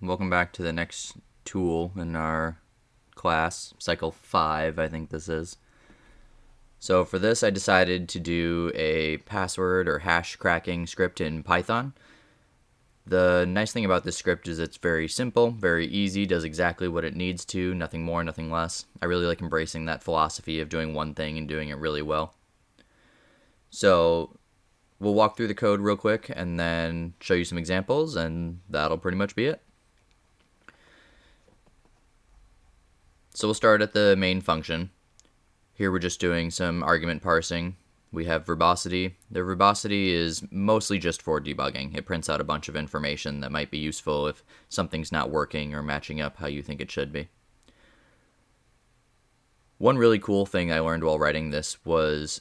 Welcome back to the next tool in our class, cycle 5, I think this is. So for this, I decided to do a password or hash cracking script in Python. The nice thing about this script is it's very simple, very easy, does exactly what it needs to, nothing more, nothing less. I really like embracing that philosophy of doing one thing and doing it really well. So we'll walk through the code real quick and then show you some examples, and that'll pretty much be it. So we'll start at the main function. Here we're just doing some argument parsing. We have verbosity. The verbosity is mostly just for debugging. It prints out a bunch of information that might be useful if something's not working or matching up how you think it should be. One really cool thing I learned while writing this was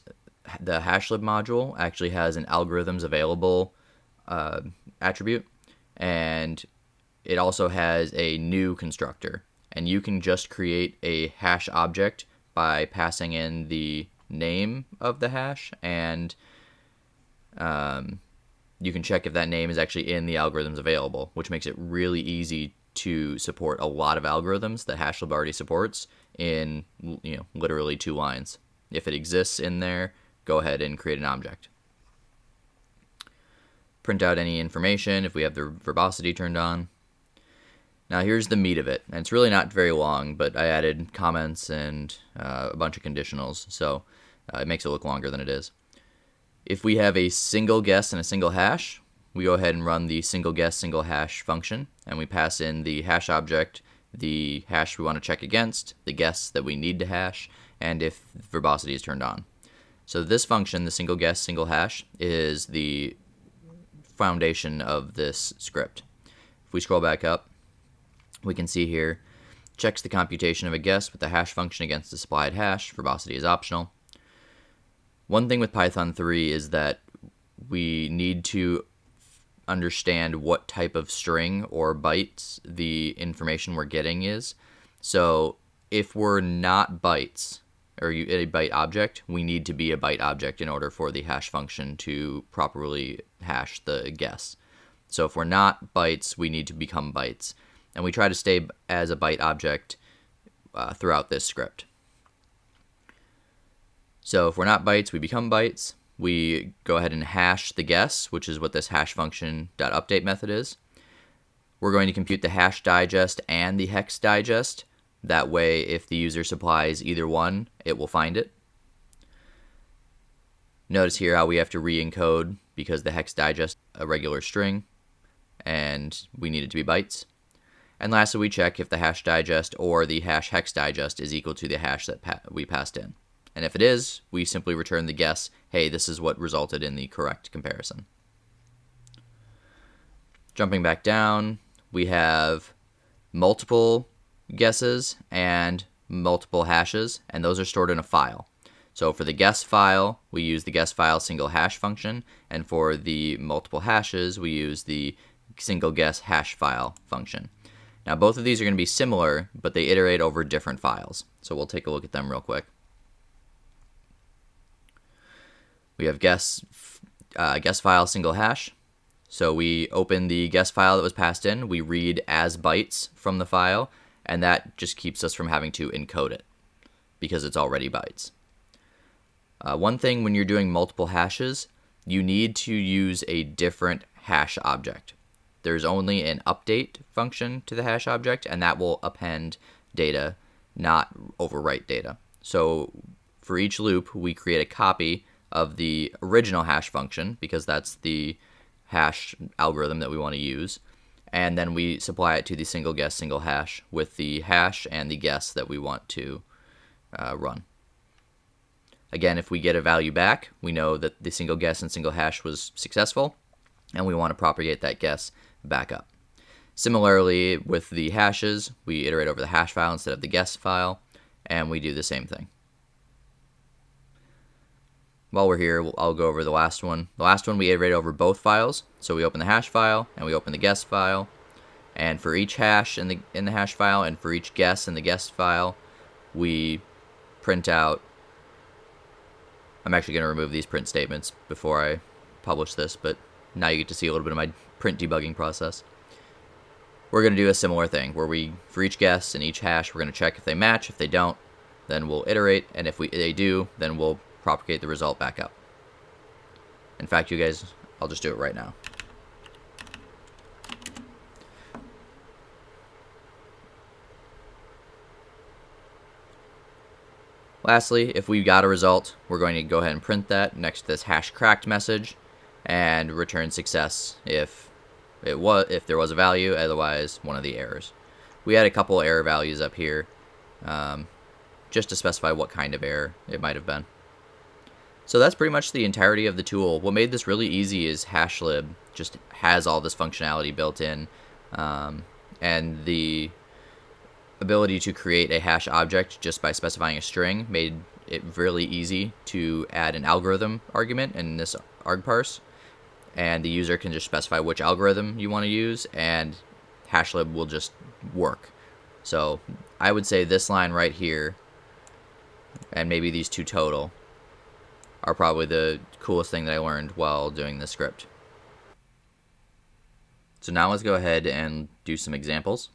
the hashlib module actually has an algorithms available attribute, and it also has a new constructor. And you can just create a hash object by passing in the name of the hash, and you can check if that name is actually in the algorithms available, which makes it really easy to support a lot of algorithms that hashlib already supports in literally 2 lines. If it exists in there, go ahead and create an object. Print out any information if we have the verbosity turned on. Now here's the meat of it, and it's really not very long, but I added comments and a bunch of conditionals, so it makes it look longer than it is. If we have a single guess and a single hash, we go ahead and run the single guess, single hash function, and we pass in the hash object, the hash we want to check against, the guess that we need to hash, and if verbosity is turned on. So this function, the single guess, single hash, is the foundation of this script. If we scroll back up, we can see here, checks the computation of a guess with the hash function against the supplied hash. Verbosity is optional. One thing with Python 3 is that we need to understand what type of string or bytes the information we're getting is. So if we're not bytes, or a byte object, we need to be a byte object in order for the hash function to properly hash the guess. So if we're not bytes, we need to become bytes. And we try to stay as a byte object throughout this script. So if we're not bytes, we become bytes. We go ahead and hash the guess, which is what this hash function .update method is. We're going to compute the hash digest and the hex digest. That way, if the user supplies either one, it will find it. Notice here how we have to re-encode because the hex digest is a regular string, and we need it to be bytes. And lastly, we check if the hash digest or the hash hex digest is equal to the hash that we passed in. And if it is, we simply return the guess, hey, this is what resulted in the correct comparison. Jumping back down, we have multiple guesses and multiple hashes, and those are stored in a file. So for the guess file, we use the guess file single hash function, and for the multiple hashes, we use the single guess hash file function. Now both of these are going to be similar, but they iterate over different files. So we'll take a look at them real quick. We have guess file single hash. So we open the guess file that was passed in, we read as bytes from the file, and that just keeps us from having to encode it because it's already bytes. One thing when you're doing multiple hashes, you need to use a different hash object. There's only an update function to the hash object, and that will append data, not overwrite data. So for each loop, we create a copy of the original hash function, because that's the hash algorithm that we want to use, and then we supply it to the single guess, single hash with the hash and the guess that we want to run. Again, if we get a value back, we know that the single guess and single hash was successful, and we want to propagate that guess back up. Similarly, with the hashes, we iterate over the hash file instead of the guess file, and we do the same thing. While we're here, I'll go over the last one. The last one we iterate over both files. So we open the hash file and we open the guess file. And for each hash in the hash file and for each guess in the guess file, we print out. I'm actually going to remove these print statements before I publish this, but now you get to see a little bit of my print debugging process. we're going to do a similar thing where for each guess and each hash, we're going to check if they match. If they don't, then we'll iterate, and if they do, then we'll propagate the result back up. In fact, you guys, I'll just do it right now. Lastly, if we got a result, we're going to go ahead and print that next to this hash cracked message and return success if there was a value, otherwise one of the errors. We had a couple error values up here just to specify what kind of error it might have been. So that's pretty much the entirety of the tool. What made this really easy is hashlib just has all this functionality built in, and the ability to create a hash object just by specifying a string made it really easy to add an algorithm argument in this argparse, and the user can just specify which algorithm you want to use, and hashlib will just work. So I would say this line right here, and maybe these two total, are probably the coolest thing that I learned while doing this script. So now let's go ahead and do some examples.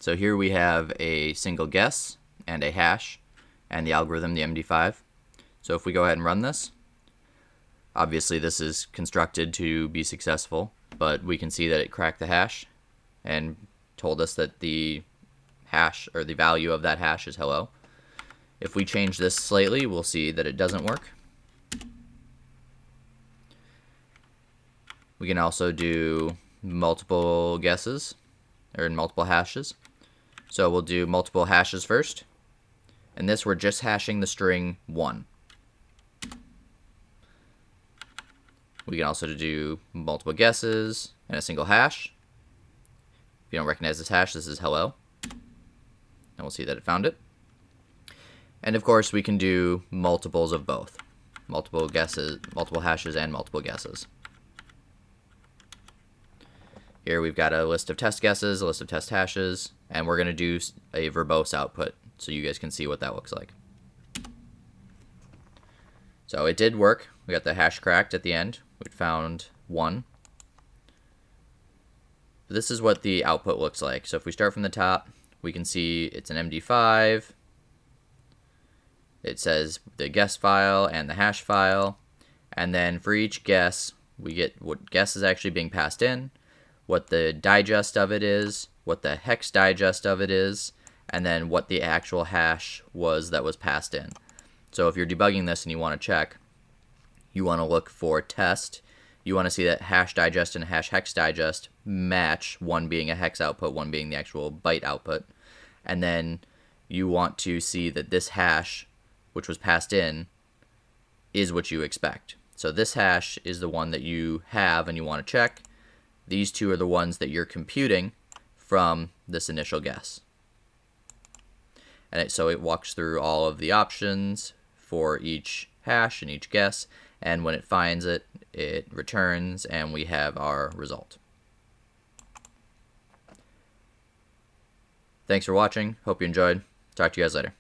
So here we have a single guess and a hash and the algorithm, the MD5. So if we go ahead and run this, obviously this is constructed to be successful, but we can see that it cracked the hash and told us that the hash, or the value of that hash, is hello. If we change this slightly, we'll see that it doesn't work. We can also do multiple guesses, or multiple hashes. So we'll do multiple hashes first. And this, we're just hashing the string 1. We can also do multiple guesses and a single hash. If you don't recognize this hash, this is hello. And we'll see that it found it. And of course, we can do multiples of both. Multiple guesses, multiple hashes, and multiple guesses. Here we've got a list of test guesses, a list of test hashes, and we're going to do a verbose output so you guys can see what that looks like. So it did work. We got the hash cracked at the end. We found 1. This is what the output looks like. So if we start from the top, we can see it's an MD5. It says the guess file and the hash file. And then for each guess, we get what guess is actually being passed in, what the digest of it is, what the hex digest of it is, and then what the actual hash was that was passed in. So if you're debugging this and you want to check, you want to look for test. You want to see that hash digest and hash hex digest match, one being a hex output, one being the actual byte output. And then you want to see that this hash, which was passed in, is what you expect. So this hash is the one that you have and you want to check. These two are the ones that you're computing from this initial guess. And so it walks through all of the options for each hash and each guess, and when it finds it, it returns, and we have our result. Thanks for watching. Hope you enjoyed. Talk to you guys later.